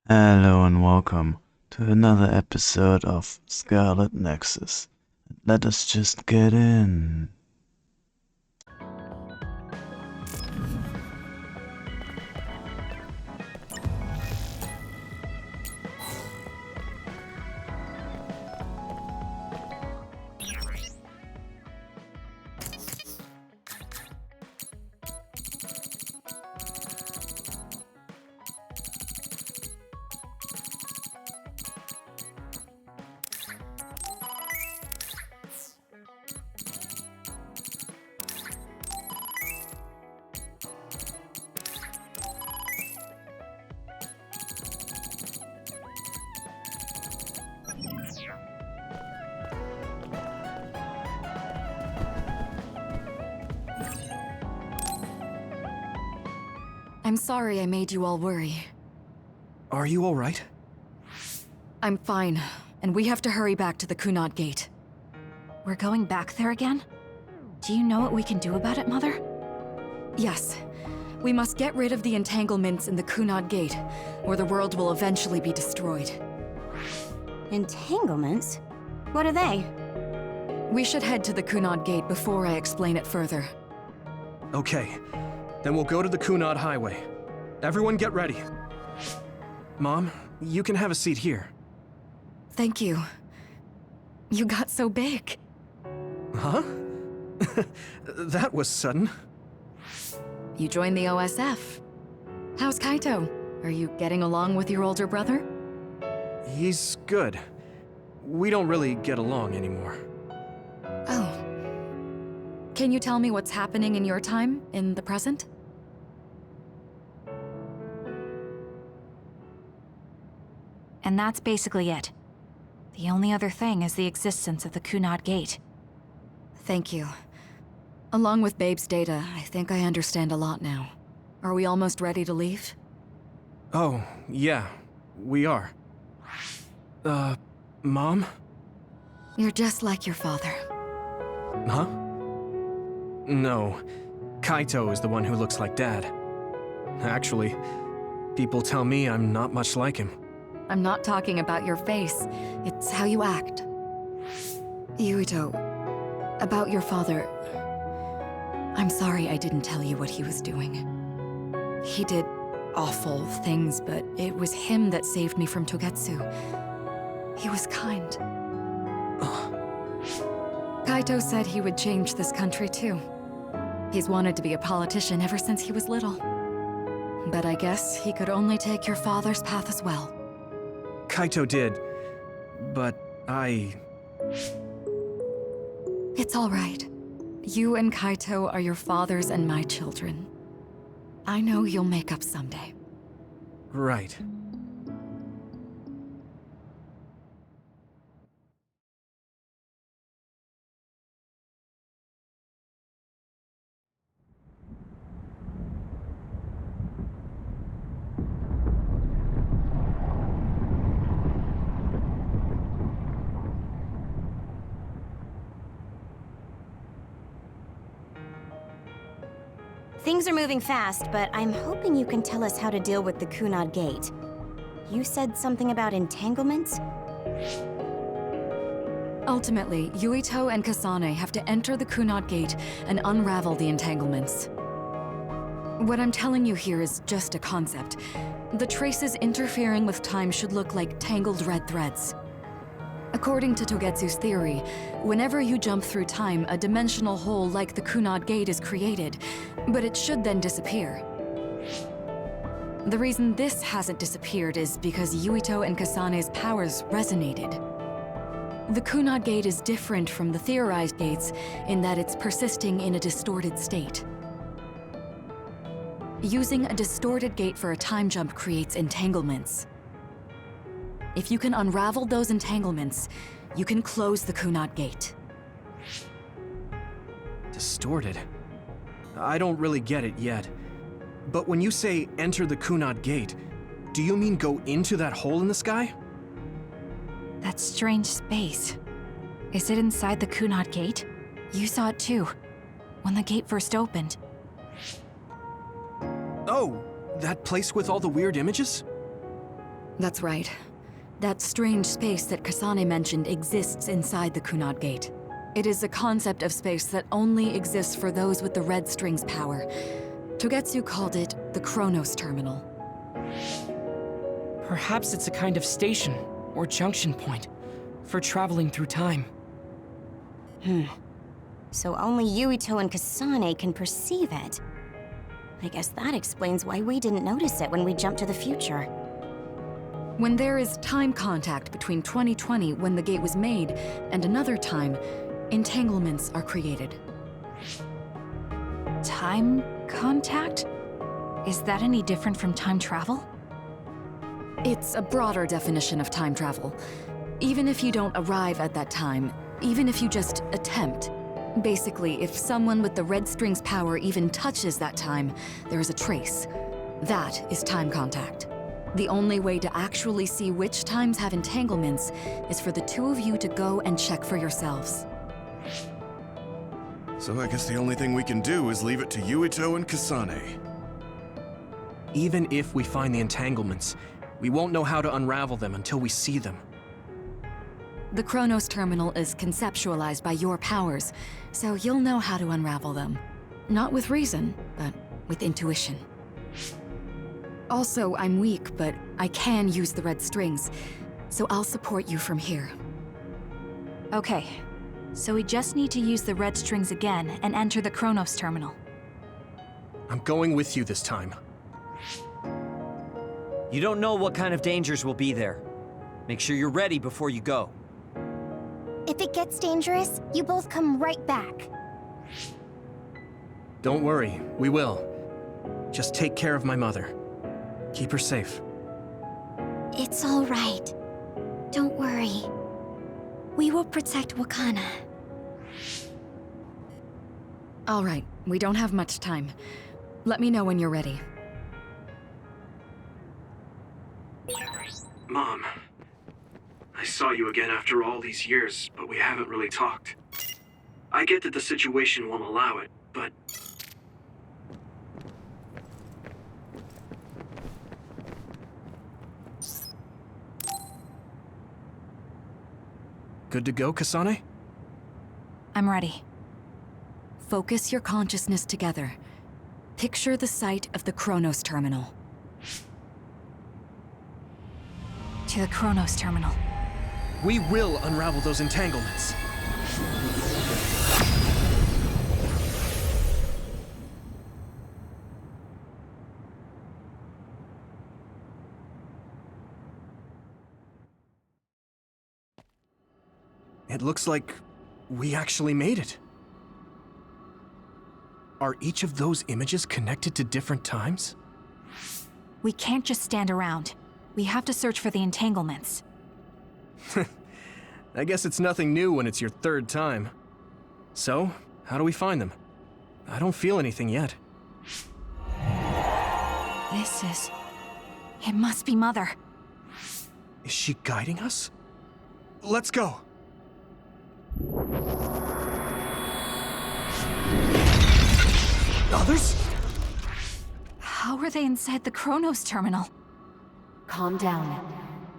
Hello and welcome to another episode of Scarlet Nexus. Let us just get in. I'm sorry I made you all worry. Are you all right? I'm fine, and we have to hurry back to the Kunad Gate. We're going back there again? Do you know what we can do about it, Mother? Yes. We must get rid of the entanglements in the Kunad Gate, or the world will eventually be destroyed. Entanglements? What are they? We should head to the Kunad Gate before I explain it further. Okay. Then we'll go to the Kunad Highway. Everyone get ready. Mom, you can have a seat here. Thank you. You got so big. Huh? That was sudden. You joined the OSF. How's Kaito? Are you getting along with your older brother? He's good. We don't really get along anymore. Oh. Can you tell me what's happening in your time, in the present? And that's basically it. The only other thing is the existence of the Kunad Gate. Thank you. Along with Babe's data, I think I understand a lot now. Are we almost ready to leave? Oh, yeah. We are. Mom? You're just like your father. Huh? No. Kaito is the one who looks like Dad. Actually, people tell me I'm not much like him. I'm not talking about your face. It's how you act. Yuito, about your father... I'm sorry I didn't tell you what he was doing. He did awful things, but it was him that saved me from Togetsu. He was kind. Kaito said he would change this country too. He's wanted to be a politician ever since he was little. But I guess he could only take your father's path as well. Kaito did, but It's all right. You and Kaito are your father's and my children. I know you'll make up someday. Right. Things are moving fast, but I'm hoping you can tell us how to deal with the Kunad Gate. You said something about entanglements? Ultimately, Yuito and Kasane have to enter the Kunad Gate and unravel the entanglements. What I'm telling you here is just a concept. The traces interfering with time should look like tangled red threads. According to Togetsu's theory, whenever you jump through time, a dimensional hole like the Kunad Gate is created, but it should then disappear. The reason this hasn't disappeared is because Yuito and Kasane's powers resonated. The Kunad Gate is different from the theorized gates in that it's persisting in a distorted state. Using a distorted gate for a time jump creates entanglements. If you can unravel those entanglements, you can close the Kunad Gate. Distorted? I don't really get it yet. But when you say enter the Kunad Gate, do you mean go into that hole in the sky? That strange space. Is it inside the Kunad Gate? You saw it too, when the gate first opened. Oh, that place with all the weird images? That's right. That strange space that Kasane mentioned exists inside the Kunad Gate. It is a concept of space that only exists for those with the red string's power. Togetsu called it the Chronos Terminal. Perhaps it's a kind of station or junction point for traveling through time. So only Yuito and Kasane can perceive it. I guess that explains why we didn't notice it when we jumped to the future. When there is time contact between 2020, when the gate was made, and another time, entanglements are created. Time contact? Is that any different from time travel? It's a broader definition of time travel. Even if you don't arrive at that time, even if you just attempt. Basically, if someone with the red string's power even touches that time, there is a trace. That is time contact. The only way to actually see which times have entanglements is for the two of you to go and check for yourselves. So I guess the only thing we can do is leave it to Yuito and Kasane. Even if we find the entanglements, we won't know how to unravel them until we see them. The Chronos Terminal is conceptualized by your powers, so you'll know how to unravel them. Not with reason, but with intuition. Also, I'm weak, but I can use the red strings, so I'll support you from here. Okay, so we just need to use the red strings again and enter the Chronos Terminal. I'm going with you this time. You don't know what kind of dangers will be there. Make sure you're ready before you go. If it gets dangerous, you both come right back. Don't worry, we will. Just take care of my mother. Keep her safe. It's all right. Don't worry. We will protect Wakana. All right, we don't have much time. Let me know when you're ready. Mom, I saw you again after all these years, but we haven't really talked. I get that the situation won't allow it, but... Good to go, Kasane? I'm ready. Focus your consciousness together. Picture the site of the Chronos Terminal. To the Chronos Terminal. We will unravel those entanglements. It looks like we actually made it. Are each of those images connected to different times? We can't just stand around. We have to search for the entanglements. I guess it's nothing new when it's your third time. So, how do we find them? I don't feel anything yet. It must be Mother. Is she guiding us? Let's go! Others? How are they inside the Chronos Terminal? Calm down.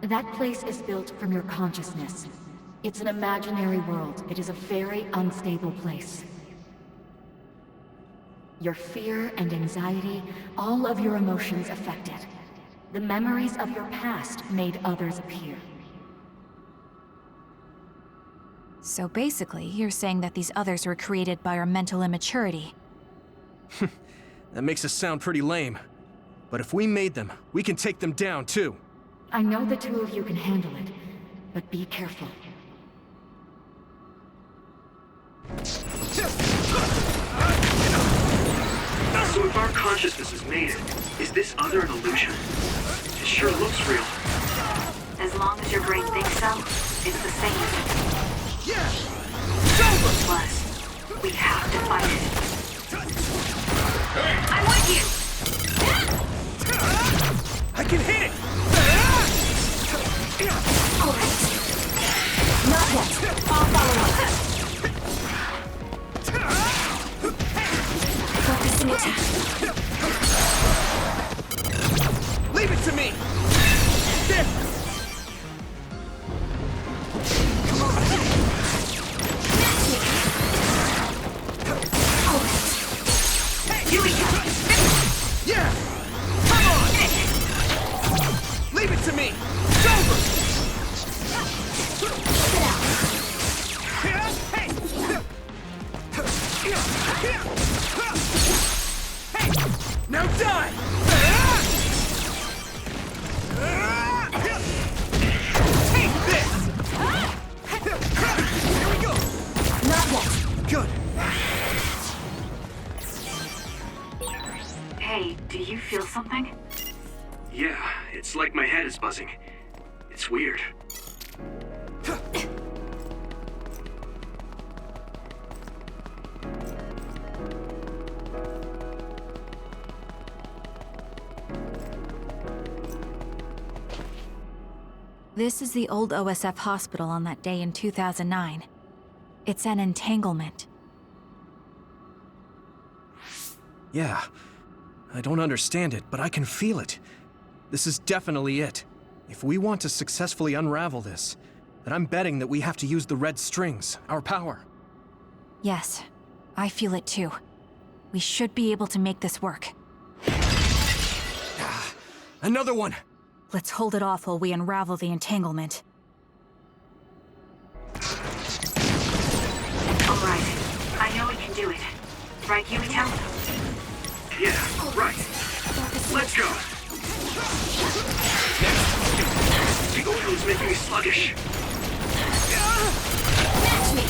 That place is built from your consciousness. It's an imaginary world. It is a very unstable place. Your fear and anxiety, all of your emotions affected. The memories of your past made others appear. So basically, you're saying that these others were created by our mental immaturity. That makes us sound pretty lame. But if we made them, we can take them down too. I know the two of you can handle it, but be careful. So if our consciousness has made it, is this other an illusion? It sure looks real. As long as your brain thinks so, it's the same. Yeah! Plus, we have to fight it. I'm with you! I can hit it! All right. Not yet. I'll follow up. Focusing attack. Leave it to me! There! Leave it to me! It's over! Hey! Now die! Take this! Here we go! Not yet. Good. Hey, do you feel something? Yeah, it's like my head is buzzing. It's weird. This is the old OSF hospital on that day in 2009. It's an entanglement. Yeah. I don't understand it, but I can feel it. This is definitely it. If we want to successfully unravel this, then I'm betting that we have to use the red strings, our power. Yes, I feel it too. We should be able to make this work. Another one! Let's hold it off while we unravel the entanglement. Alright. I know we can do it. Right, Yuito? Yeah, right. Let's go. The oil's making me sluggish. Match me.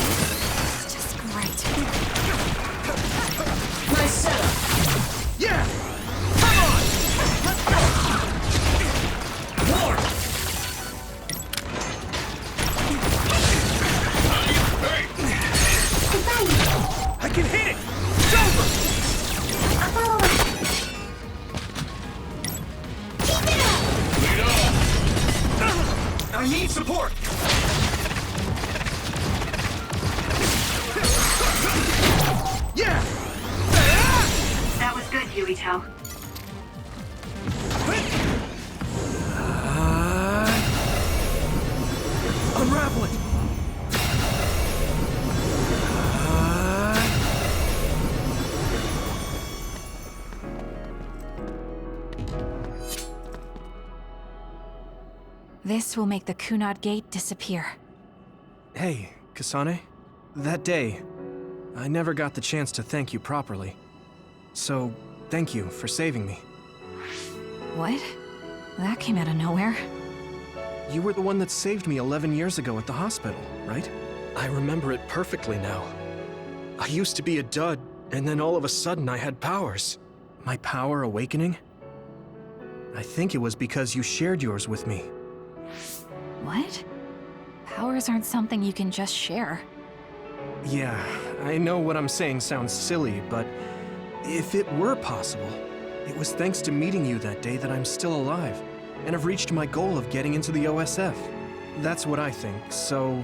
It's just great. My setup. Yeah! Come on! More! I can hit it! It's over! Keep it up! I need support! Yeah! That was good, Yuito. Unravel it! This will make the Kunad Gate disappear. Hey, Kasane. That day, I never got the chance to thank you properly. So, thank you for saving me. What? That came out of nowhere. You were the one that saved me 11 years ago at the hospital, right? I remember it perfectly now. I used to be a dud, and then all of a sudden I had powers. My power awakening? I think it was because you shared yours with me. What? Powers aren't something you can just share. Yeah, I know what I'm saying sounds silly, but if it were possible, it was thanks to meeting you that day that I'm still alive, and have reached my goal of getting into the OSF. That's what I think, so...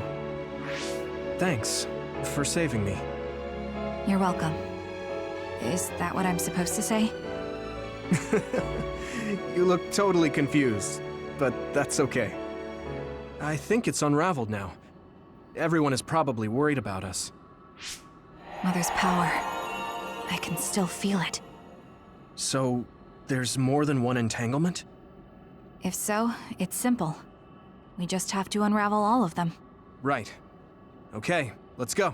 thanks for saving me. You're welcome. Is that what I'm supposed to say? You look totally confused, but that's okay. I think it's unraveled now. Everyone is probably worried about us. Mother's power. I can still feel it. So, there's more than one entanglement? If so, it's simple. We just have to unravel all of them. Right. Okay, let's go.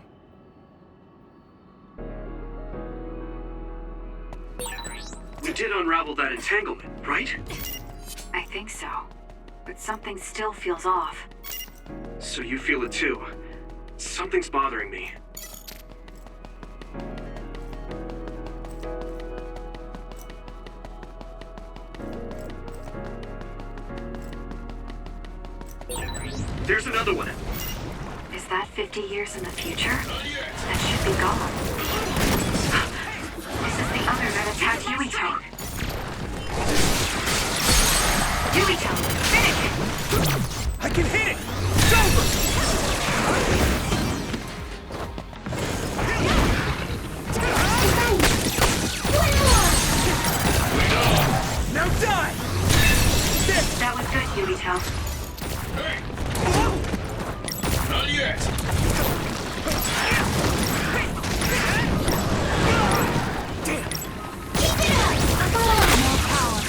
We did unravel that entanglement, right? I think so. But something still feels off. So you feel it too. Something's bothering me. There's another one. Is that 50 years in the future? That should be gone. This is the other that attacked Yuito. Yuito, finish it! I can hit it! It's over! Now die! That was good, Yuito. Not yet. Damn! Keep it up! More power.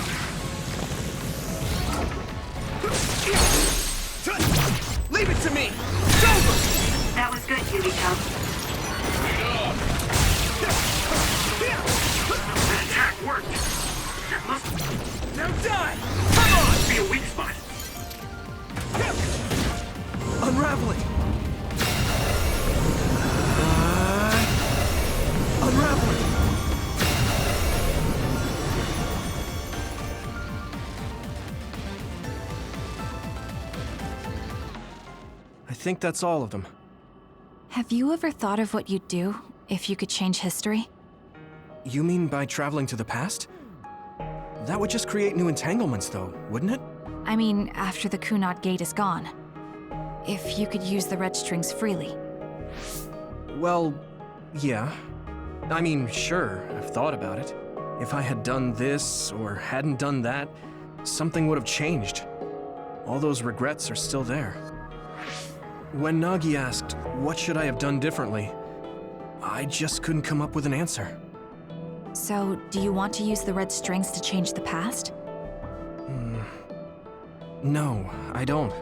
spot. Unraveling! Unraveling! I think that's all of them. Have you ever thought of what you'd do if you could change history? You mean by traveling to the past? That would just create new entanglements, though, wouldn't it? I mean, after the Kunad Gate is gone. If you could use the red strings freely. Well, yeah. I mean, sure, I've thought about it. If I had done this, or hadn't done that, something would have changed. All those regrets are still there. When Nagi asked, what should I have done differently, I just couldn't come up with an answer. So, do you want to use the red strings to change the past? No, I don't.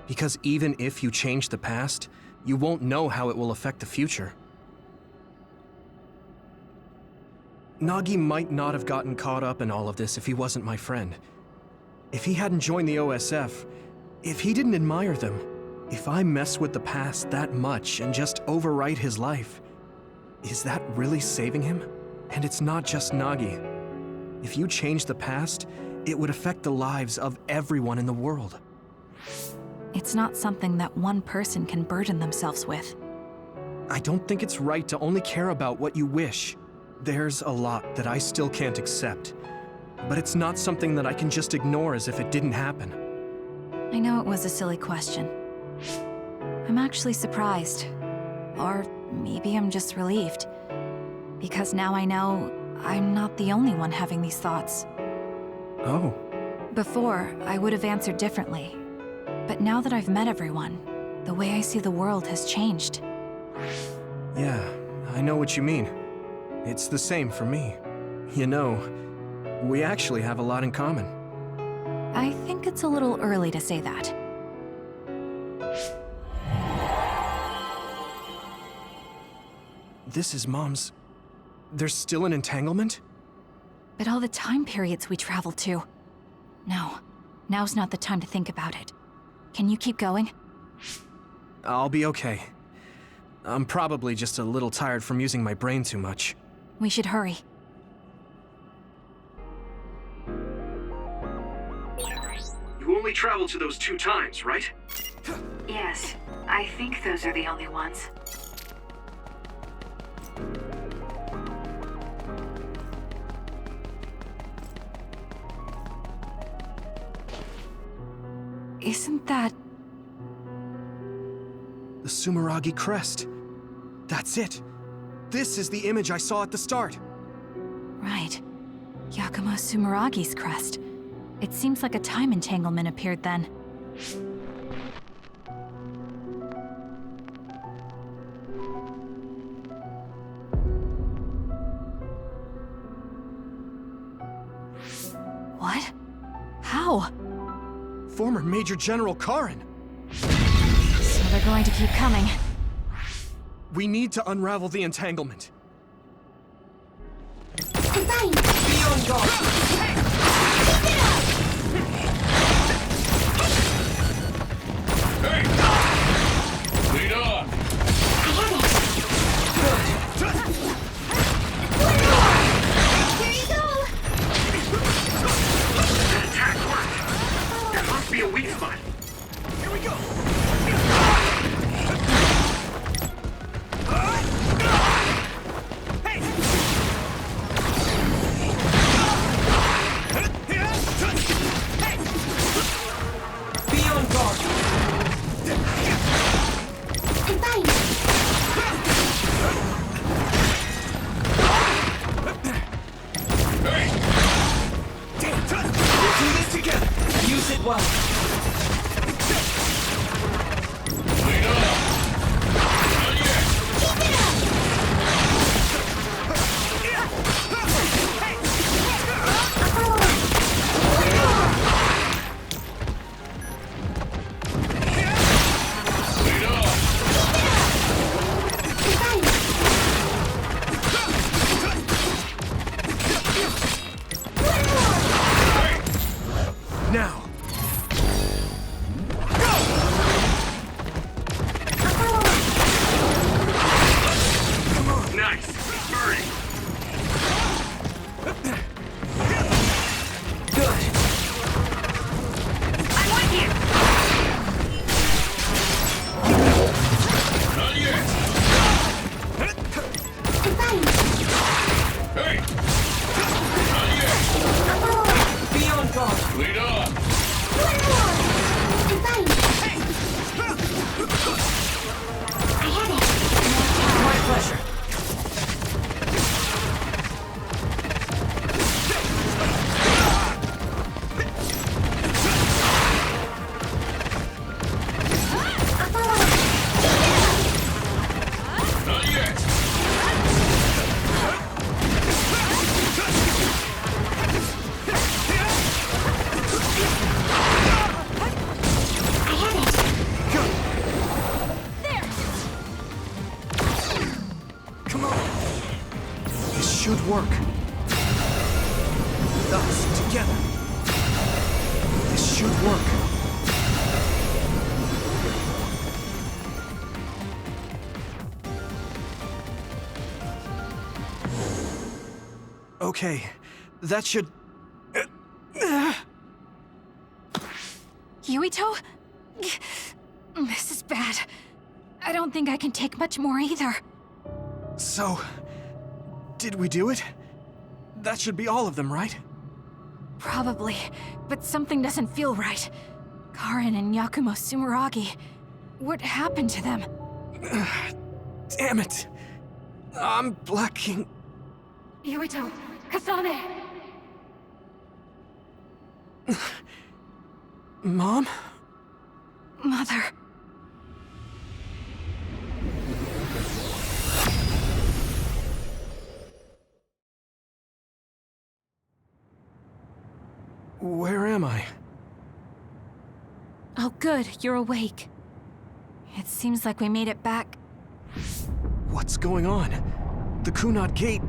Because even if you change the past, you won't know how it will affect the future. Nagi might not have gotten caught up in all of this if he wasn't my friend. If he hadn't joined the OSF, if he didn't admire them, if I mess with the past that much and just overwrite his life, is that really saving him? And it's not just Nagi. If you change the past, it would affect the lives of everyone in the world. It's not something that one person can burden themselves with. I don't think it's right to only care about what you wish. There's a lot that I still can't accept, but it's not something that I can just ignore as if it didn't happen. I know it was a silly question. I'm actually surprised. Or maybe I'm just relieved. Because now I know I'm not the only one having these thoughts. Oh. Before, I would have answered differently. But now that I've met everyone, the way I see the world has changed. Yeah, I know what you mean. It's the same for me. You know, we actually have a lot in common. I think it's a little early to say that. This is Mom's... There's still an entanglement? But all the time periods we traveled to. No, now's not the time to think about it. Can you keep going? I'll be okay. I'm probably just a little tired from using my brain too much. We should hurry. You only traveled to those 2 times, right? Yes, I think those are the only ones. Isn't that... The Sumeragi crest. That's it. This is the image I saw at the start. Right. Yakumo Sumeragi's crest. It seems like a time entanglement appeared then. What? How? Former Major General Karin. So they're going to keep coming. We need to unravel the entanglement. Be on guard! Lead off! Here you go! That attack worked! There must be a weak spot. Here we go! Be on guard! We'll do this together! Use it well! Lead off! Not yet! Lead off! Lead on! One more! Divine! I have it! My pleasure. Not yet! I have it! Come on. This should work. Us together. This should work. Okay, that should... Yuito? This is bad. I don't think I can take much more either. So, did we do it? That should be all of them, right? Probably, but something doesn't feel right. Karin and Yakumo Sumeragi. What happened to them? Damn it. I'm blacking... Yuito! Kasane! Mom? Mother. Where am I? Oh good, you're awake. It seems like we made it back. What's going on? The Kunad Gate...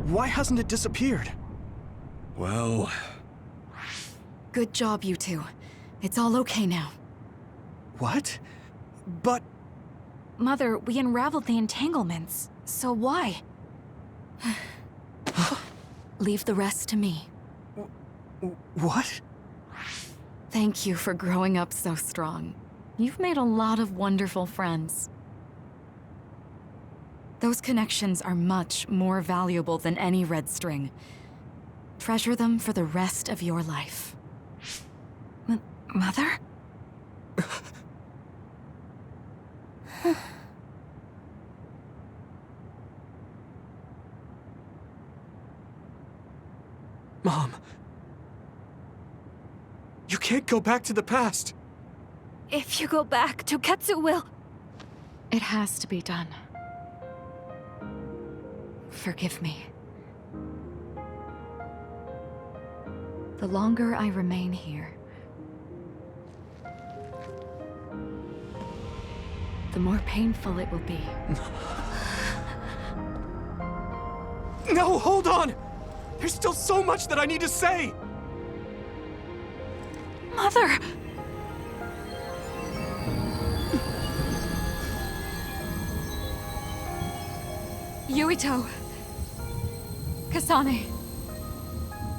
Why hasn't it disappeared? Well... Good job, you two. It's all okay now. What? But... Mother, we unraveled the entanglements. So why? Leave the rest to me. What? Thank you for growing up so strong. You've made a lot of wonderful friends. Those connections are much more valuable than any red string. Treasure them for the rest of your life. Mother? Mom. You can't go back to the past. If you go back, Toketsu will... It has to be done. Forgive me. The longer I remain here, the more painful it will be. No, hold on! There's still so much that I need to say! Mother! Yuito! Kasane!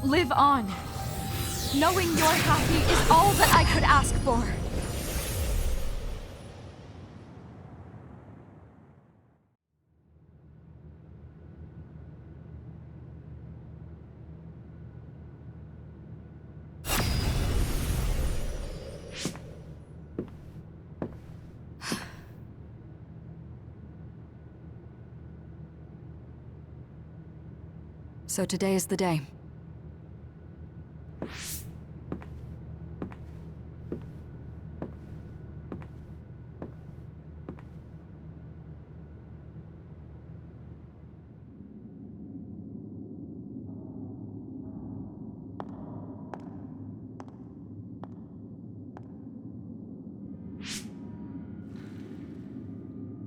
Live on! Knowing you're happy is all that I could ask for! So today is the day.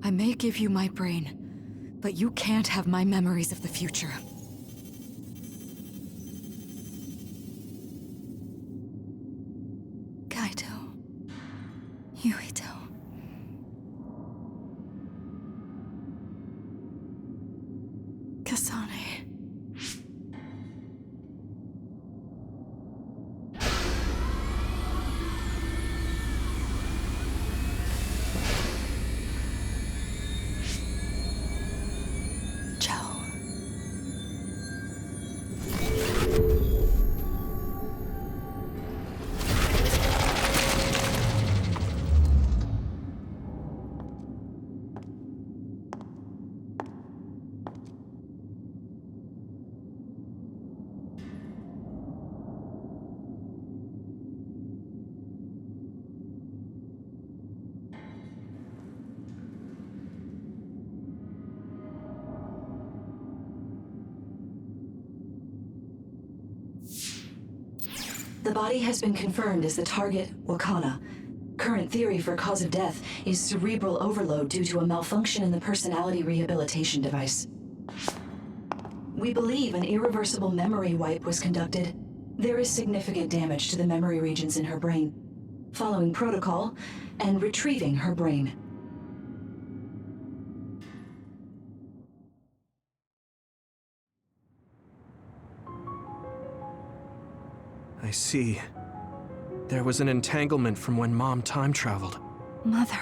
I may give you my brain, but you can't have my memories of the future. Yuito. Kasane. Joe. The body has been confirmed as the target, Wakana. Current theory for cause of death is cerebral overload due to a malfunction in the personality rehabilitation device. We believe an irreversible memory wipe was conducted. There is significant damage to the memory regions in her brain. Following protocol and retrieving her brain. I see. There was an entanglement from when Mom time traveled. Mother.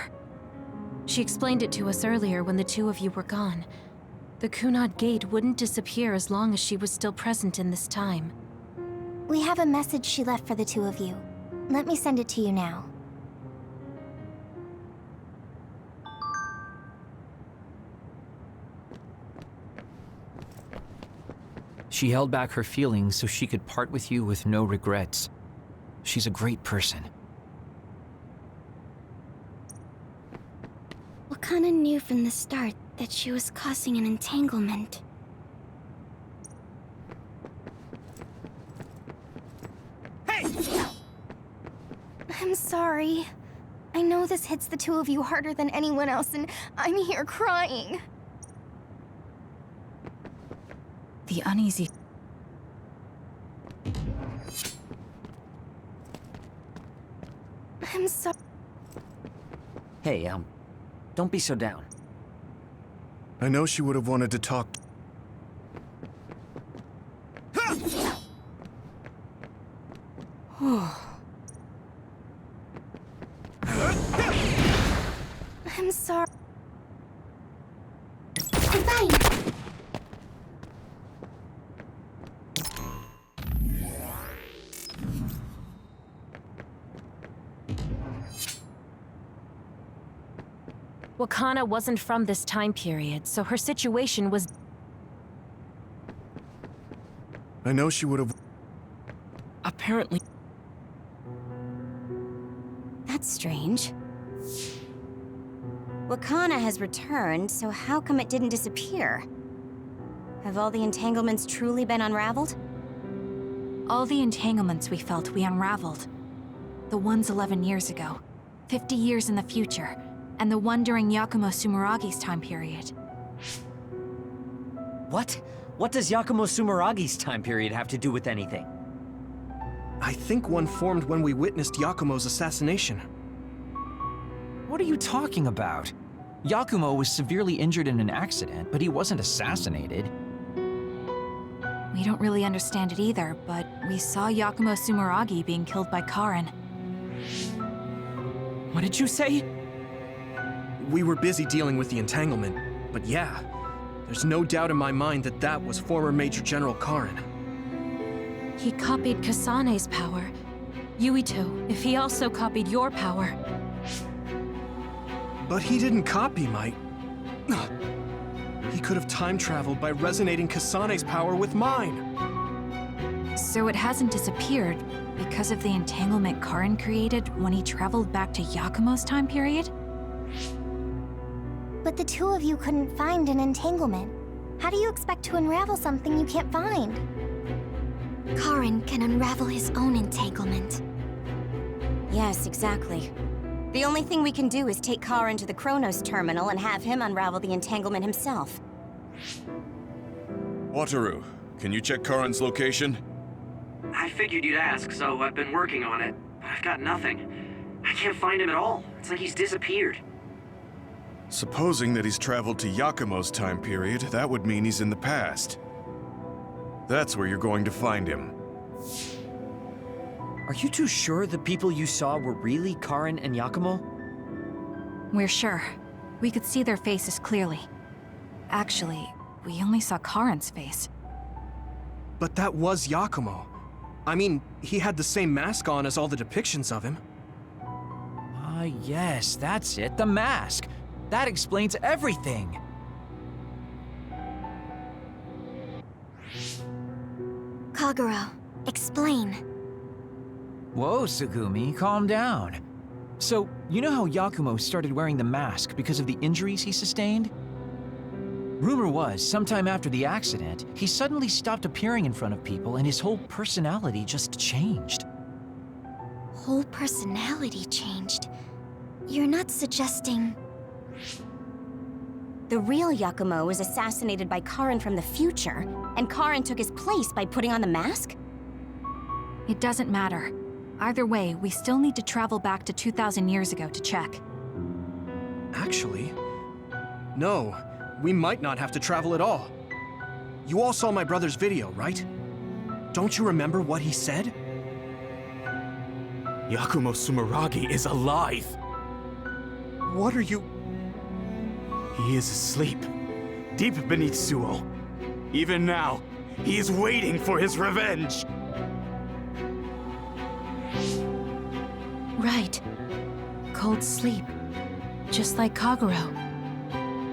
She explained it to us earlier when the two of you were gone. The Kunad Gate wouldn't disappear as long as she was still present in this time. We have a message she left for the two of you. Let me send it to you now. She held back her feelings so she could part with you with no regrets. She's a great person. Wakana knew from the start that she was causing an entanglement. Hey! I'm sorry. I know this hits the two of you harder than anyone else, and I'm here crying. The uneasy... I'm sorry. Hey, don't be so down. I know she would have wanted to talk. I'm sorry. I'm fine. Wakana wasn't from this time period, so her situation was... I know she would have... Apparently... That's strange. Wakana has returned, so how come it didn't disappear? Have all the entanglements truly been unraveled? All the entanglements we felt we unraveled. The ones 11 years ago, 50 years in the future, and the one during Yakumo Sumeragi's time period. What? What does Yakumo Sumeragi's time period have to do with anything? I think one formed when we witnessed Yakumo's assassination. What are you talking about? Yakumo was severely injured in an accident, but he wasn't assassinated. We don't really understand it either, but we saw Yakumo Sumeragi being killed by Karin. What did you say? We were busy dealing with the entanglement, but yeah, there's no doubt in my mind that that was former Major General Karin. He copied Kasane's power. Yuito, if he also copied your power. But he didn't copy my... He could have time traveled by resonating Kasane's power with mine. So it hasn't disappeared because of the entanglement Karin created when he traveled back to Yakumo's time period? But the two of you couldn't find an entanglement. How do you expect to unravel something you can't find? Karin can unravel his own entanglement. Yes, exactly. The only thing we can do is take Karin to the Chronos terminal and have him unravel the entanglement himself. Wataru, can you check Karin's location? I figured you'd ask, so I've been working on it. But I've got nothing. I can't find him at all. It's like he's disappeared. Supposing that he's traveled to Yakumo's time period, that would mean he's in the past. That's where you're going to find him. Are you two sure the people you saw were really Karin and Yakumo? We're sure. We could see their faces clearly. Actually, we only saw Karin's face. But that was Yakumo. I mean, he had the same mask on as all the depictions of him. Ah, yes, that's it, the mask. That explains everything. Kagero, explain. Whoa, Tsugumi, calm down. So, you know how Yakumo started wearing the mask because of the injuries he sustained? Rumor was, sometime after the accident, he suddenly stopped appearing in front of people and his whole personality just changed. whole personality changed. You're not suggesting... The real Yakumo was assassinated by Karin from the future, and Karin took his place by putting on the mask? It doesn't matter. Either way, we still need to travel back to 2,000 years ago to check. Actually, no. We might not have to travel at all. You all saw my brother's video, right? Don't you remember what he said? Yakumo Sumeragi is alive! What are you... He is asleep, deep beneath Suo. Even now, he is waiting for his revenge! Right. Cold sleep. Just like Kaguro.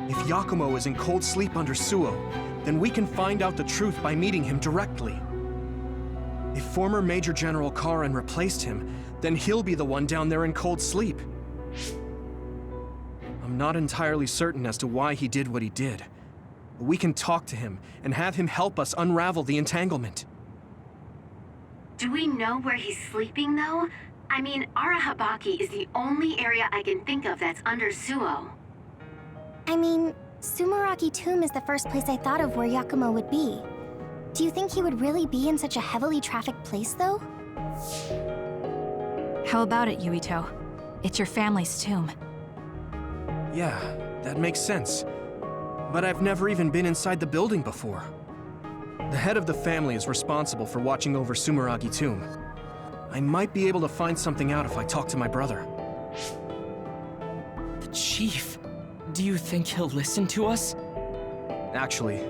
If Yakumo is in cold sleep under Suo, then we can find out the truth by meeting him directly. If former Major General Karin replaced him, then he'll be the one down there in cold sleep. I'm not entirely certain as to why he did what he did, but we can talk to him and have him help us unravel the entanglement. Do we know where he's sleeping, though? I mean, Arahabaki is the only area I can think of that's under Suo. I mean, Sumeragi Tomb is the first place I thought of where Yakumo would be. Do you think he would really be in such a heavily trafficked place, though? How about it, Yuito? It's your family's tomb. Yeah, that makes sense. But I've never even been inside the building before. The head of the family is responsible for watching over Sumeragi Tomb. I might be able to find something out if I talk to my brother. The chief. Do you think he'll listen to us? Actually,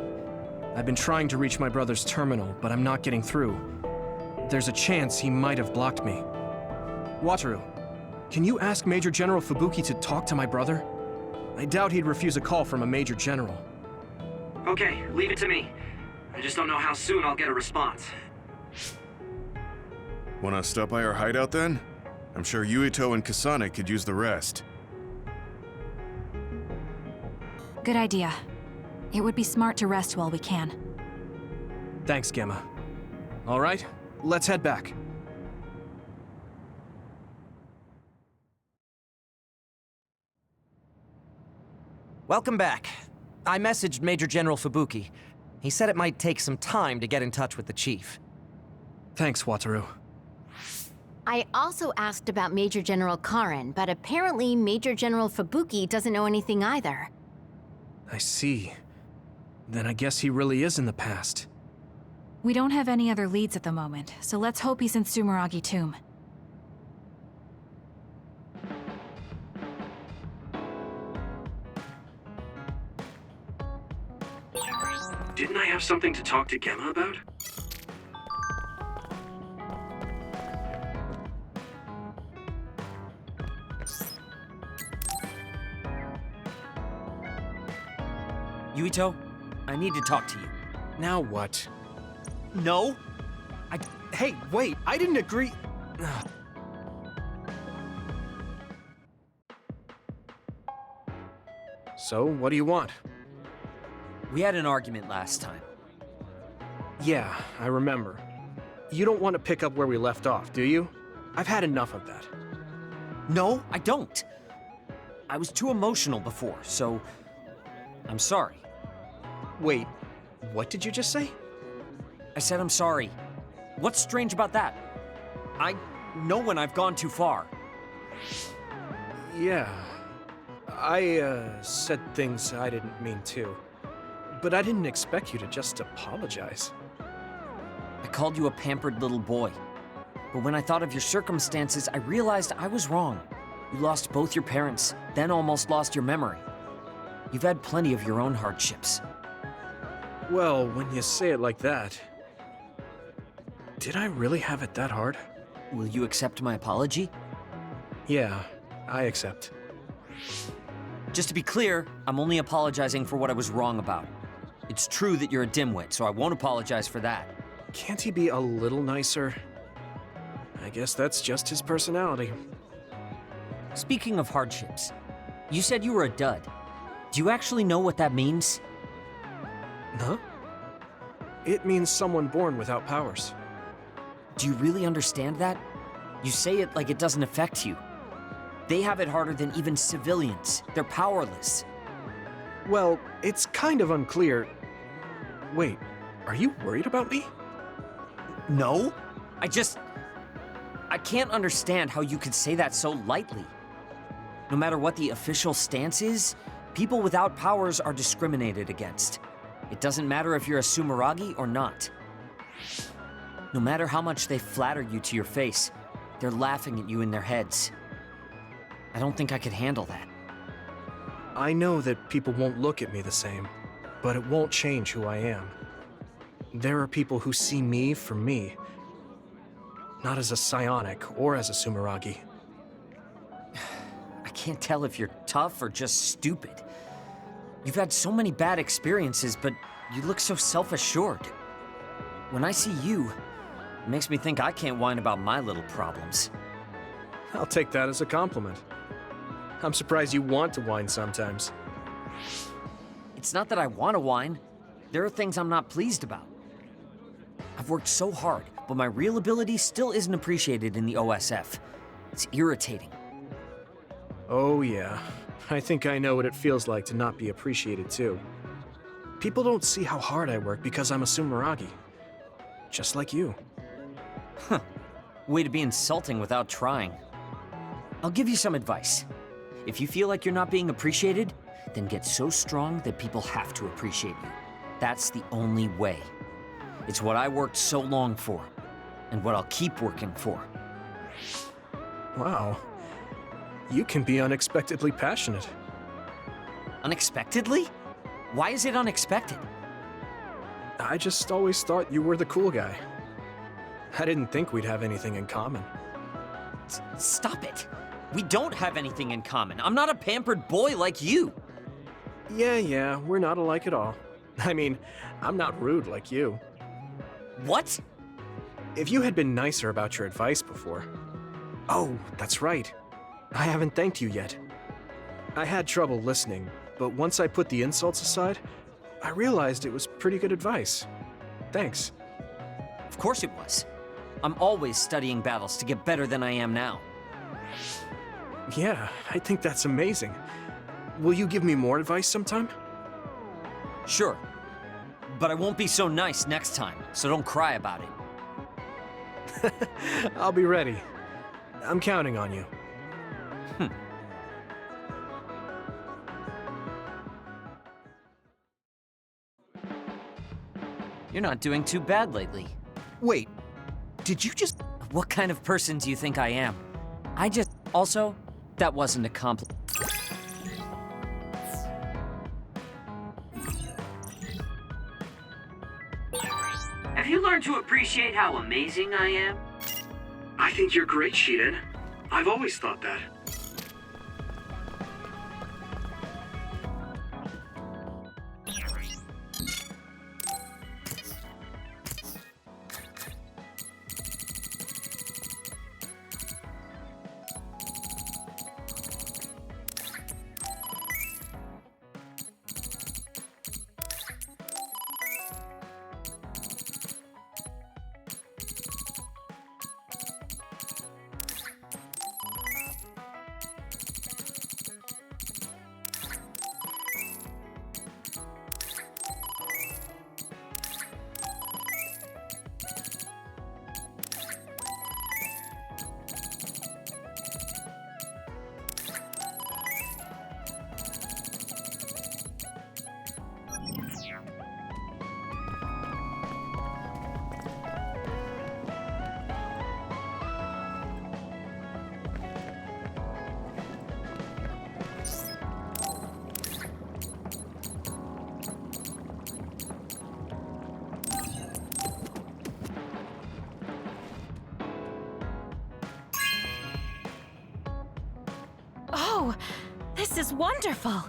I've been trying to reach my brother's terminal, but I'm not getting through. There's a chance he might have blocked me. Wataru, can you ask Major General Fubuki to talk to my brother? I doubt he'd refuse a call from a Major General. Okay, leave it to me. I just don't know how soon I'll get a response. Wanna stop by our hideout then? I'm sure Yuito and Kasane could use the rest. Good idea. It would be smart to rest while we can. Thanks, Gemma. All right, let's head back. Welcome back. I messaged Major General Fubuki. He said it might take some time to get in touch with the chief. Thanks, Wataru. I also asked about Major General Karin, but apparently Major General Fubuki doesn't know anything either. I see. Then I guess he really is in the past. We don't have any other leads at the moment, so let's hope he's in Sumeragi Tomb. Didn't I have something to talk to Gemma about? Yuito, I need to talk to you. Now what? No? Hey, wait, I didn't agree. So, what do you want? We had an argument last time. Yeah, I remember. You don't want to pick up where we left off, do you? I've had enough of that. No, I don't. I was too emotional before, so I'm sorry. Wait, what did you just say? I said I'm sorry. What's strange about that? I know when I've gone too far. Yeah. I said things I didn't mean to. But I didn't expect you to just apologize. I called you a pampered little boy. But when I thought of your circumstances, I realized I was wrong. You lost both your parents, then almost lost your memory. You've had plenty of your own hardships. Well, when you say it like that... Did I really have it that hard? Will you accept my apology? Yeah, I accept. Just to be clear, I'm only apologizing for what I was wrong about. It's true that you're a dimwit, so I won't apologize for that. Can't he be a little nicer? I guess that's just his personality. Speaking of hardships, you said you were a dud. Do you actually know what that means? Huh? It means someone born without powers. Do you really understand that? You say it like it doesn't affect you. They have it harder than even civilians. They're powerless. Well, it's kind of unclear. Wait, are you worried about me? No. I can't understand how you could say that so lightly. No matter what the official stance is, people without powers are discriminated against. It doesn't matter if you're a Sumeragi or not. No matter how much they flatter you to your face, they're laughing at you in their heads. I don't think I could handle that. I know that people won't look at me the same, but it won't change who I am. There are people who see me for me, not as a psionic or as a Sumeragi. I can't tell if you're tough or just stupid. You've had so many bad experiences, but you look so self-assured. When I see you, it makes me think I can't whine about my little problems. I'll take that as a compliment. I'm surprised you want to whine sometimes. It's not that I want to whine. There are things I'm not pleased about. I've worked so hard, but my real ability still isn't appreciated in the OSF. It's irritating. Oh yeah, I think I know what it feels like to not be appreciated too. People don't see how hard I work because I'm a Sumeragi. Just like you. Huh. Way to be insulting without trying. I'll give you some advice. If you feel like you're not being appreciated, then get so strong that people have to appreciate you. That's the only way. It's what I worked so long for, and what I'll keep working for. Wow. You can be unexpectedly passionate. Unexpectedly? Why is it unexpected? I just always thought you were the cool guy. I didn't think we'd have anything in common. Stop it! We don't have anything in common. I'm not a pampered boy like you. Yeah, we're not alike at all. I mean, I'm not rude like you. What? If you had been nicer about your advice before... Oh, that's right. I haven't thanked you yet. I had trouble listening, but once I put the insults aside, I realized it was pretty good advice. Thanks. Of course it was. I'm always studying battles to get better than I am now. Yeah, I think that's amazing. Will you give me more advice sometime? Sure. But I won't be so nice next time, so don't cry about it. I'll be ready. I'm counting on you. You're not doing too bad lately. Wait, did you just... What kind of person do you think I am? Also, that wasn't a compliment. Have you learned to appreciate how amazing I am? I think you're great, Shiden. I've always thought that. Oh, this is wonderful!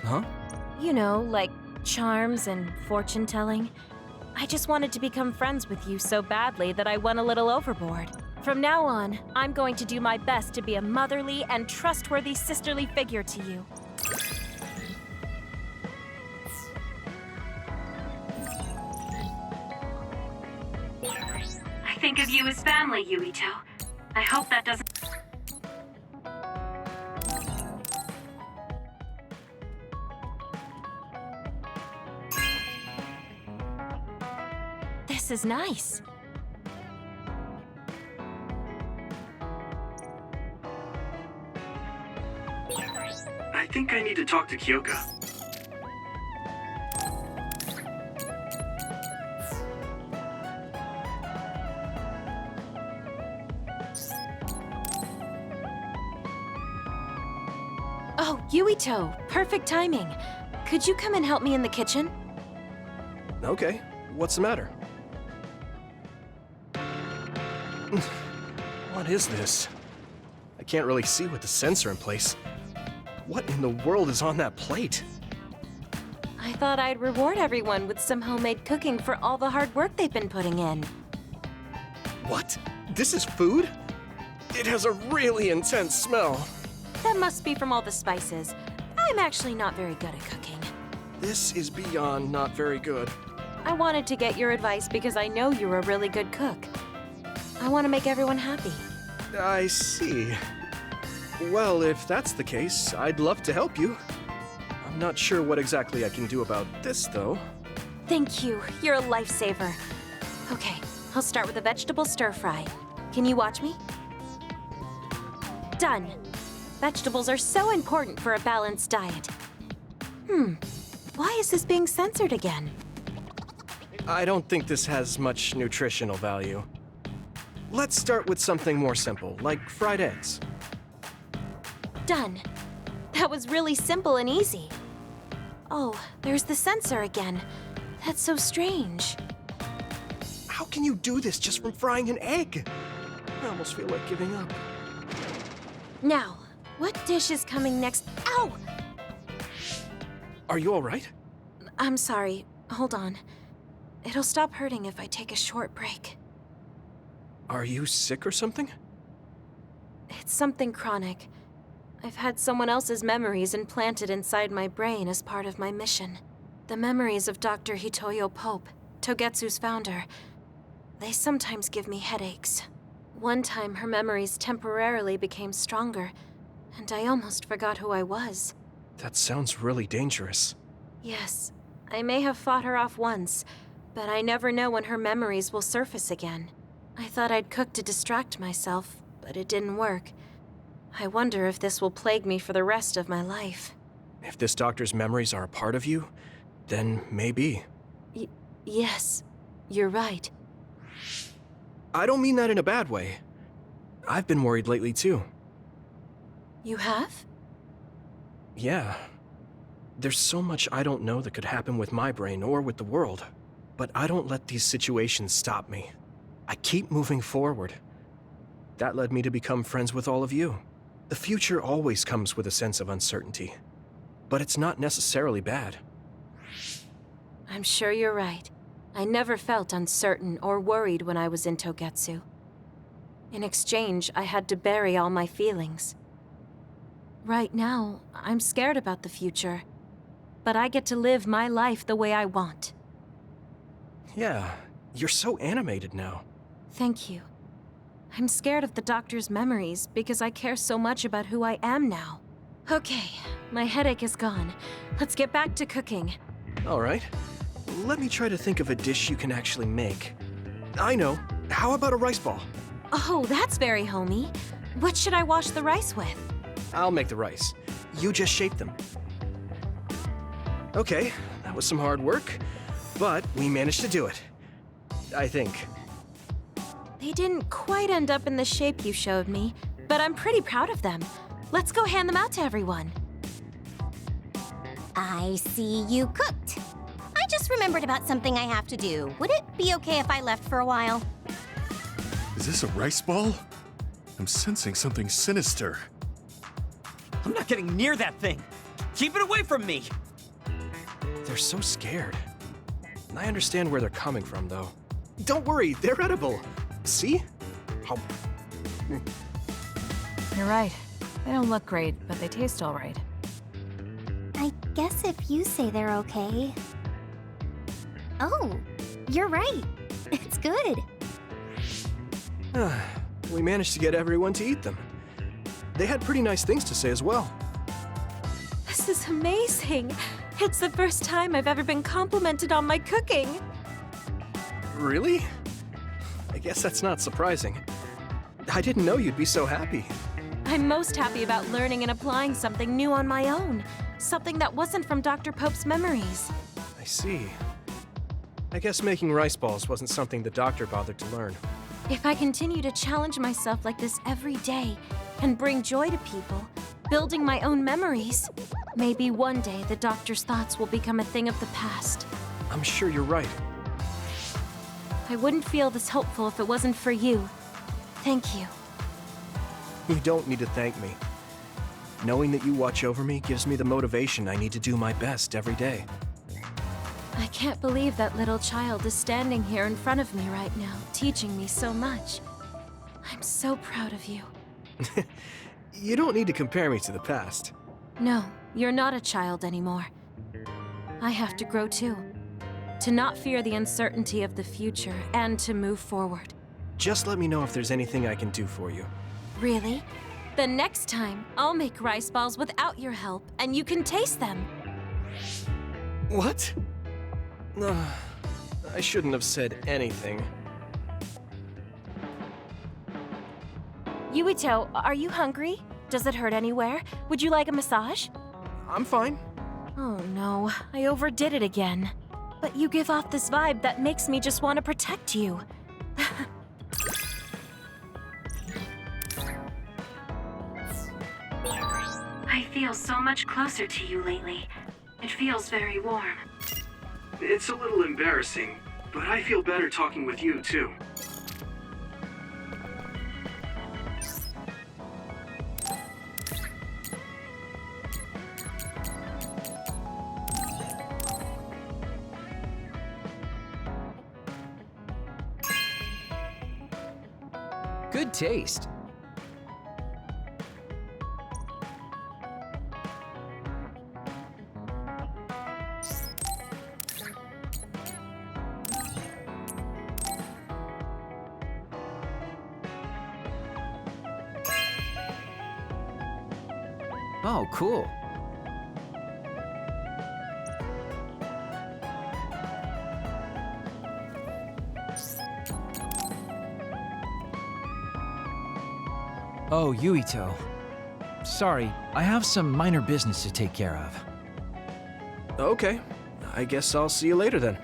Huh? You know, like charms and fortune-telling. I just wanted to become friends with you so badly that I went a little overboard. From now on, I'm going to do my best to be a motherly and trustworthy sisterly figure to you. think of you as family, Yuito. I hope that doesn't... This is nice. I think I need to talk to Kyoka. Oh, Yuito, perfect timing. Could you come and help me in the kitchen? Okay, what's the matter? What is this? I can't really see with the sensor in place. What in the world is on that plate? I thought I'd reward everyone with some homemade cooking for all the hard work they've been putting in. What? This is food? It has a really intense smell. That must be from all the spices. I'm actually not very good at cooking. This is beyond not very good. I wanted to get your advice because I know you're a really good cook. I want to make everyone happy. I see. Well, if that's the case, I'd love to help you. I'm not sure what exactly I can do about this, though. Thank you. You're a lifesaver. Okay, I'll start with a vegetable stir-fry. Can you watch me? Done. Vegetables are so important for a balanced diet. Why is this being censored again? I don't think this has much nutritional value. Let's start with something more simple, like fried eggs. Done. That was really simple and easy. Oh, there's the sensor again. That's so strange. How can you do this just from frying an egg? I almost feel like giving up. Now, what dish is coming next? Ow! Are you all right? I'm sorry. Hold on. It'll stop hurting if I take a short break. Are you sick or something? It's something chronic. I've had someone else's memories implanted inside my brain as part of my mission. The memories of Dr. Hitoyo Pope, Togetsu's founder. They sometimes give me headaches. One time, her memories temporarily became stronger, and I almost forgot who I was. That sounds really dangerous. Yes, I may have fought her off once, but I never know when her memories will surface again. I thought I'd cook to distract myself, but it didn't work. I wonder if this will plague me for the rest of my life. If this doctor's memories are a part of you, then maybe. Yes, you're right. I don't mean that in a bad way. I've been worried lately too. You have? Yeah. There's so much I don't know that could happen with my brain or with the world. But I don't let these situations stop me. I keep moving forward. That led me to become friends with all of you. The future always comes with a sense of uncertainty. But it's not necessarily bad. I'm sure you're right. I never felt uncertain or worried when I was in Togetsu. In exchange, I had to bury all my feelings. Right now, I'm scared about the future. But I get to live my life the way I want. Yeah, you're so animated now. Thank you. I'm scared of the doctor's memories because I care so much about who I am now. Okay, my headache is gone. Let's get back to cooking. All right. Let me try to think of a dish you can actually make. I know. How about a rice ball? Oh, that's very homey. What should I wash the rice with? I'll make the rice. You just shape them. Okay, that was some hard work, but we managed to do it. I think. They didn't quite end up in the shape you showed me, but I'm pretty proud of them. Let's go hand them out to everyone. I see you cooked. I just remembered about something I have to do. Would it be okay if I left for a while? Is this a rice ball? I'm sensing something sinister. I'm not getting near that thing. Keep it away from me. They're so scared. I understand where they're coming from, though. Don't worry, they're edible. See? How... You're right. They don't look great, but they taste all right. I guess if you say they're okay. Oh, you're right. It's good. We managed to get everyone to eat them. They had pretty nice things to say as well. This is amazing. It's the first time I've ever been complimented on my cooking. Really? I guess that's not surprising. I didn't know you'd be so happy. I'm most happy about learning and applying something new on my own. Something that wasn't from Dr. Pope's memories. I see. I guess making rice balls wasn't something the doctor bothered to learn. If I continue to challenge myself like this every day and bring joy to people, building my own memories, maybe one day the doctor's thoughts will become a thing of the past. I'm sure you're right. I wouldn't feel this hopeful if it wasn't for you. Thank you. You don't need to thank me. Knowing that you watch over me gives me the motivation I need to do my best every day. I can't believe that little child is standing here in front of me right now, teaching me so much. I'm so proud of you. You don't need to compare me to the past. No, you're not a child anymore. I have to grow too. To not fear the uncertainty of the future and to move forward. Just let me know if there's anything I can do for you. Really? Then next time, I'll make rice balls without your help, and you can taste them. What? I shouldn't have said anything. Yuito, are you hungry? Does it hurt anywhere? Would you like a massage? I'm fine. Oh no, I overdid it again. But you give off this vibe that makes me just want to protect you. I feel so much closer to you lately. It feels very warm. It's a little embarrassing, but I feel better talking with you, too. Good taste. Oh, cool. Oh, Yuito. Sorry, I have some minor business to take care of. Okay. I guess I'll see you later then.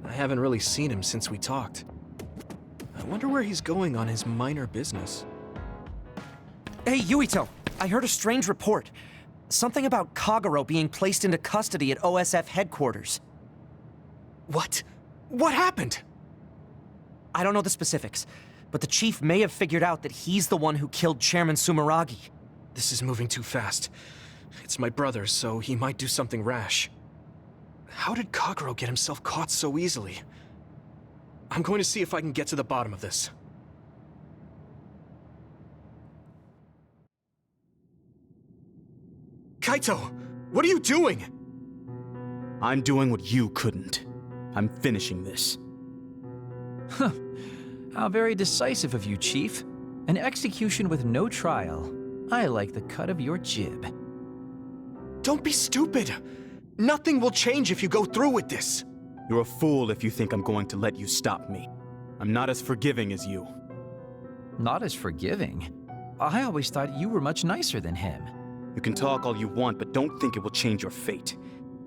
I haven't really seen him since we talked. I wonder where he's going on his minor business. Hey, Yuito! I heard a strange report. Something about Kagero being placed into custody at OSF headquarters. What? What happened? I don't know the specifics, but the chief may have figured out that he's the one who killed Chairman Sumeragi. This is moving too fast. It's my brother, so he might do something rash. How did Kagero get himself caught so easily? I'm going to see if I can get to the bottom of this. Kaito! What are you doing? I'm doing what you couldn't. I'm finishing this. Huh. How very decisive of you, Chief. An execution with no trial. I like the cut of your jib. Don't be stupid! Nothing will change if you go through with this! You're a fool if you think I'm going to let you stop me. I'm not as forgiving as you. Not as forgiving? I always thought you were much nicer than him. You can talk all you want, but don't think it will change your fate.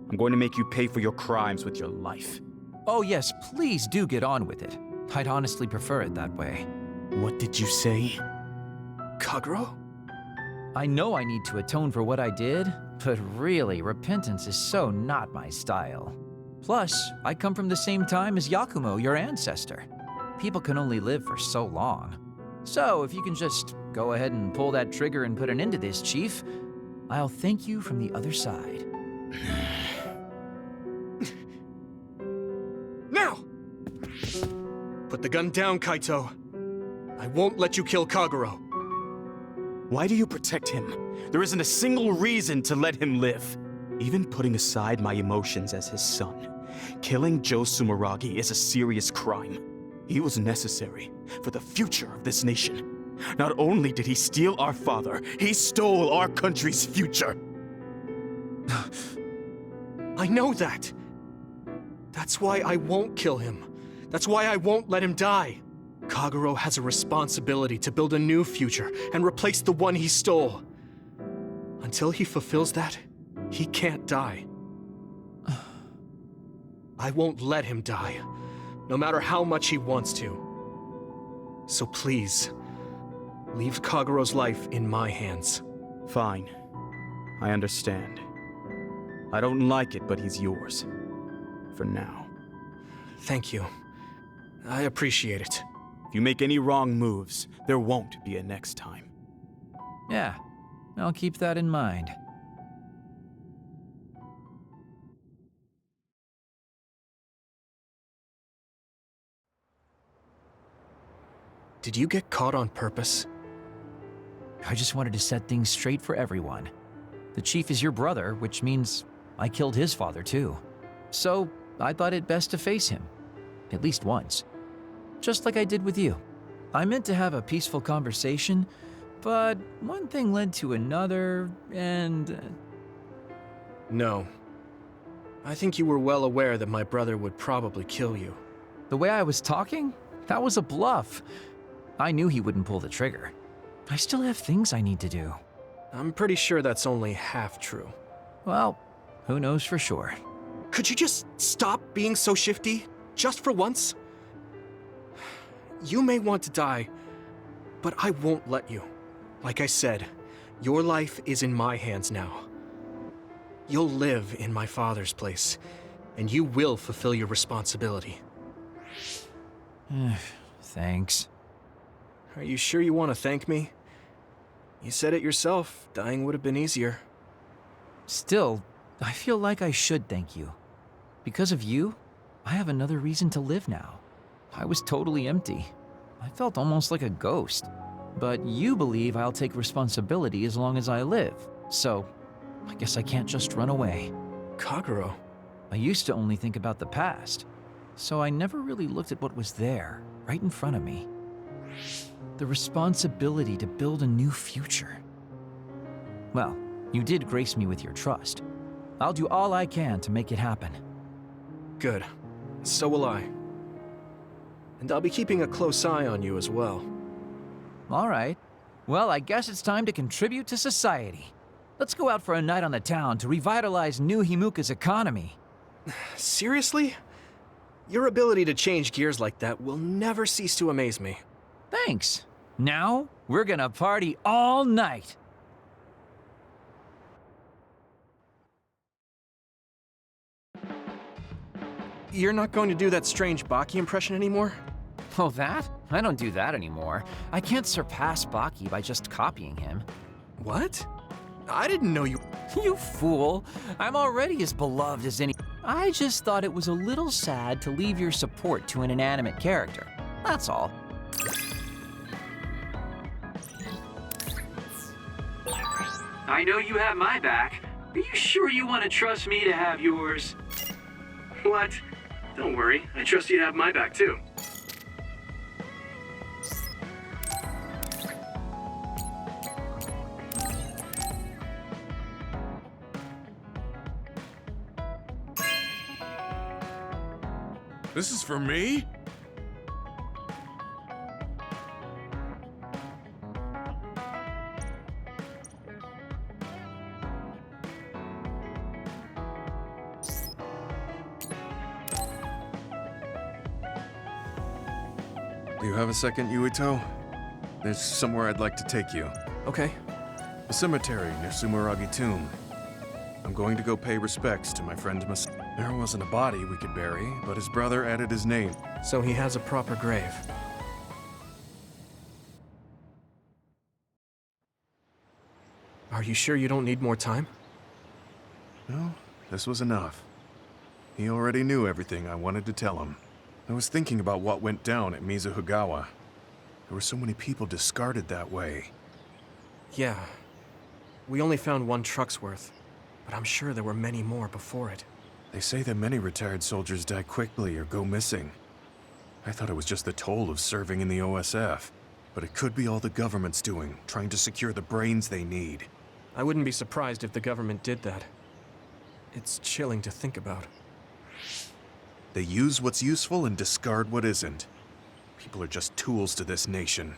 I'm going to make you pay for your crimes with your life. Oh yes, please do get on with it. I'd honestly prefer it that way. What did you say? Kagero? I know I need to atone for what I did, but really, repentance is so not my style. Plus, I come from the same time as Yakumo, your ancestor. People can only live for so long. So, if you can just go ahead and pull that trigger and put an end to this, Chief, I'll thank you from the other side. Now! Put the gun down, Kaito. I won't let you kill Kagero. Why do you protect him? There isn't a single reason to let him live. Even putting aside my emotions as his son, Killing Joe Sumeragi is a serious crime. He was necessary for the future of this nation. Not only did he steal our father, he stole our country's future. I know that. That's why I won't kill him. That's why I won't let him die. Kagero has a responsibility to build a new future and replace the one he stole. Until he fulfills that, he can't die. I won't let him die, no matter how much he wants to. So please, leave Kagero's life in my hands. Fine. I understand. I don't like it, but he's yours. For now. Thank you. I appreciate it. If you make any wrong moves, there won't be a next time. Yeah, I'll keep that in mind. Did you get caught on purpose? I just wanted to set things straight for everyone. The chief is your brother, which means I killed his father too. So I thought it best to face him. At least once. Just like I did with you. I meant to have a peaceful conversation, but one thing led to another, and... No. I think you were well aware that my brother would probably kill you. The way I was talking? That was a bluff. I knew he wouldn't pull the trigger. I still have things I need to do. I'm pretty sure that's only half true. Well, who knows for sure. Could you just stop being so shifty? Just for once? You may want to die, but I won't let you. Like I said, your life is in my hands now. You'll live in my father's place, and you will fulfill your responsibility. Thanks. Are you sure you want to thank me? You said it yourself, dying would have been easier. Still, I feel like I should thank you. Because of you, I have another reason to live now. I was totally empty. I felt almost like a ghost. But you believe I'll take responsibility as long as I live, so I guess I can't just run away. Kagero. I used to only think about the past, so I never really looked at what was there, right in front of me. The responsibility to build a new future. Well, you did grace me with your trust. I'll do all I can to make it happen. Good. So will I. And I'll be keeping a close eye on you as well. All right. Well, I guess it's time to contribute to society. Let's go out for a night on the town to revitalize New Himuka's economy. Seriously? Your ability to change gears like that will never cease to amaze me. Thanks. Now, we're gonna party all night. You're not going to do that strange Baki impression anymore? Oh, that? I don't do that anymore. I can't surpass Baki by just copying him. What? I didn't know you... You fool! I'm already as beloved as any... I just thought it was a little sad to leave your support to an inanimate character. That's all. I know you have my back. Are you sure you want to trust me to have yours? What? Don't worry, I trust you to have my back too. This is for me? Do you have a second, Yuito? There's somewhere I'd like to take you. Okay. A cemetery near Sumeragi Tomb. I'm going to go pay respects to my friend Mas... There wasn't a body we could bury, but his brother added his name. So he has a proper grave. Are you sure you don't need more time? No, this was enough. He already knew everything I wanted to tell him. I was thinking about what went down at Mizuhigawa. There were so many people discarded that way. Yeah. We only found one truck's worth, but I'm sure there were many more before it. They say that many retired soldiers die quickly or go missing. I thought it was just the toll of serving in the OSF. But it could be all the government's doing, trying to secure the brains they need. I wouldn't be surprised if the government did that. It's chilling to think about. They use what's useful and discard what isn't. People are just tools to this nation.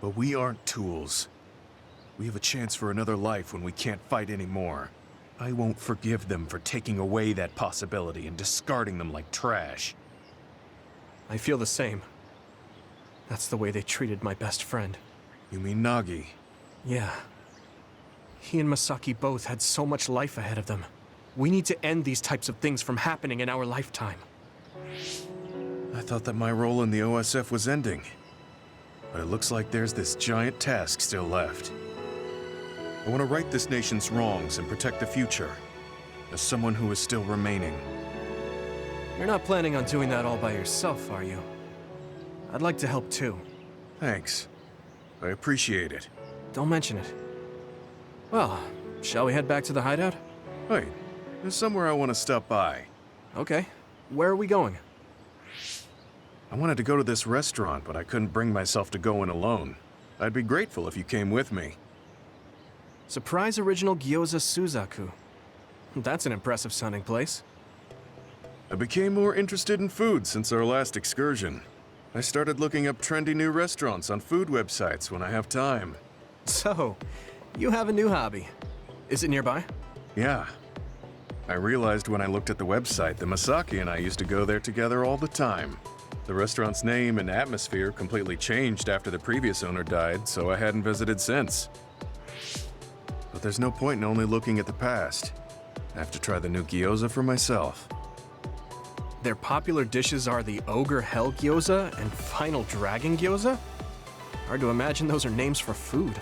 But we aren't tools. We have a chance for another life when we can't fight anymore. I won't forgive them for taking away that possibility and discarding them like trash. I feel the same. That's the way they treated my best friend. You mean Nagi? Yeah. He and Masaki both had so much life ahead of them. We need to end these types of things from happening in our lifetime. I thought that my role in the OSF was ending. But it looks like there's this giant task still left. I want to right this nation's wrongs and protect the future, as someone who is still remaining. You're not planning on doing that all by yourself, are you? I'd like to help too. Thanks. I appreciate it. Don't mention it. Well, shall we head back to the hideout? Wait, there's somewhere I want to stop by. Okay. Where are we going? I wanted to go to this restaurant, but I couldn't bring myself to go in alone. I'd be grateful if you came with me. Surprise Original Gyoza Suzaku. That's an impressive sounding place. I became more interested in food since our last excursion. I started looking up trendy new restaurants on food websites when I have time. So, you have a new hobby. Is it nearby? Yeah. I realized when I looked at the website that Masaki and I used to go there together all the time. The restaurant's name and atmosphere completely changed after the previous owner died, so I hadn't visited since. But there's no point in only looking at the past. I have to try the new gyoza for myself. Their popular dishes are the Ogre Hell Gyoza and Final Dragon Gyoza? Hard to imagine those are names for food.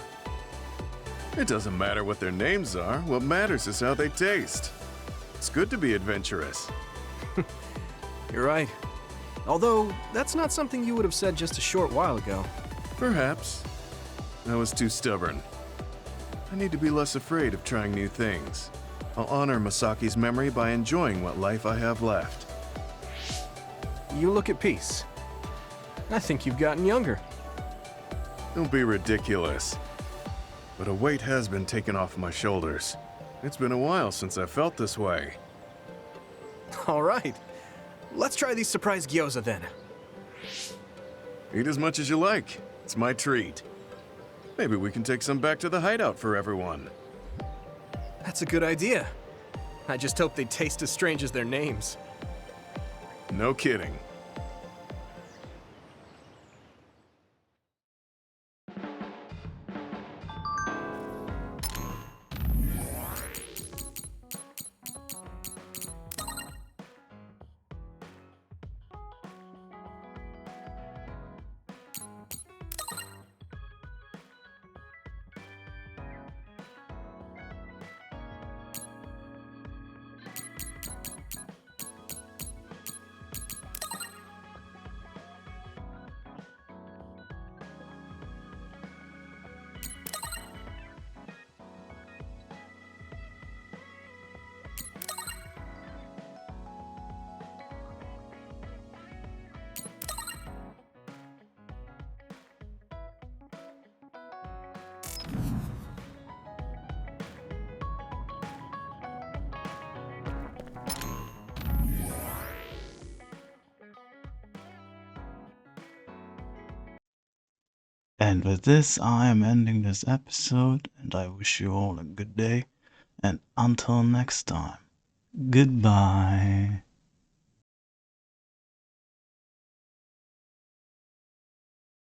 It doesn't matter what their names are. What matters is how they taste. It's good to be adventurous. You're right. Although, that's not something you would have said just a short while ago. Perhaps. I was too stubborn. I need to be less afraid of trying new things. I'll honor Masaki's memory by enjoying what life I have left. You look at peace. I think you've gotten younger. Don't be ridiculous. But a weight has been taken off my shoulders. It's been a while since I felt this way. All right. Let's try these surprise gyoza then. Eat as much as you like. It's my treat. Maybe we can take some back to the hideout for everyone. That's a good idea. I just hope they taste as strange as their names. No kidding. And with this, I am ending this episode, and I wish you all a good day, and until next time, goodbye.